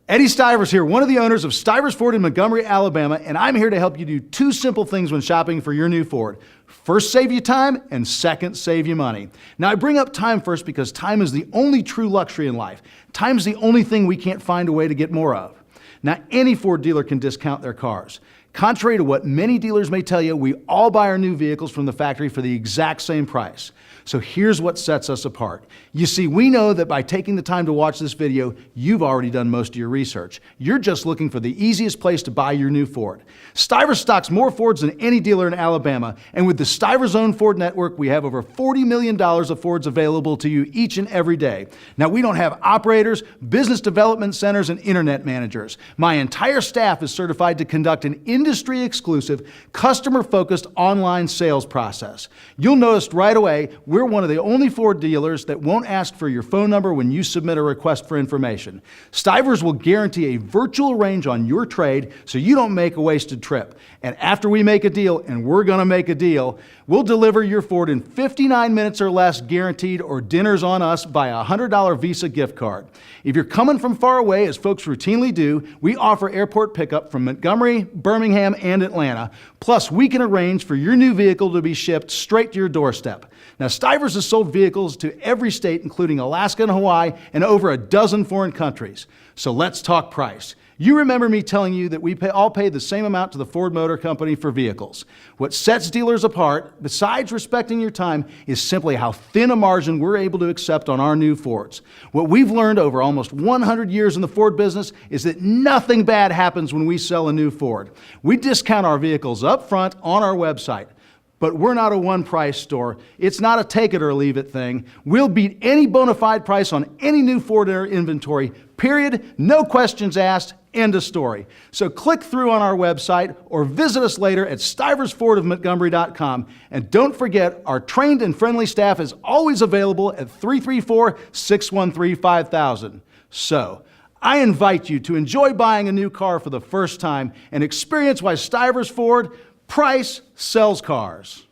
Eddie Stivers here, one of the owners of Stivers Ford in Montgomery, Alabama, and I'm here to help you do two simple things when shopping for your new Ford. First, save you time, and second, save you money. Now, I bring up time first because time is the only true luxury in life. Time's the only thing we can't find a way to get more of. Now, any Ford dealer can discount their cars. Contrary to what many dealers may tell you, we all buy our new vehicles from the factory for the exact same price. So here's what sets us apart. You see, we know that by taking the time to watch this video, you've already done most of your research. You're just looking for the easiest place to buy your new Ford. Stivers stocks more Fords than any dealer in Alabama, and with the Stivers owned Ford network, we have over $40 million of Fords available to you each and every day. Now, we don't have operators, business development centers, and internet managers. My entire staff is certified to conduct an industry-exclusive, customer-focused online sales process. You'll notice right away, we're one of the only Ford dealers that won't ask for your phone number when you submit a request for information. Stivers will guarantee a virtual range on your trade so you don't make a wasted trip. And after we make a deal, and we're going to make a deal, we'll deliver your Ford in 59 minutes or less guaranteed, or dinner's on us by a $100 Visa gift card. If you're coming from far away, as folks routinely do, we offer airport pickup from Montgomery, Birmingham, and Atlanta. Plus, we can arrange for your new vehicle to be shipped straight to your doorstep. Now, Stivers has sold vehicles to every state, including Alaska and Hawaii, and over a dozen foreign countries. So let's talk price. You remember me telling you that we all pay the same amount to the Ford Motor Company for vehicles. What sets dealers apart, besides respecting your time, is simply how thin a margin we're able to accept on our new Fords. What we've learned over almost 100 years in the Ford business is that nothing bad happens when we sell a new Ford. We discount our vehicles up front on our website. But we're not a one-price store. It's not a take-it-or-leave-it thing. We'll beat any bona fide price on any new Ford in our inventory, period. No questions asked. End of story. So click through on our website or visit us later at stiversfordofmontgomery.com. And don't forget, our trained and friendly staff is always available at 334-613-5000. So, I invite you to enjoy buying a new car for the first time and experience why Stivers Ford price sells cars.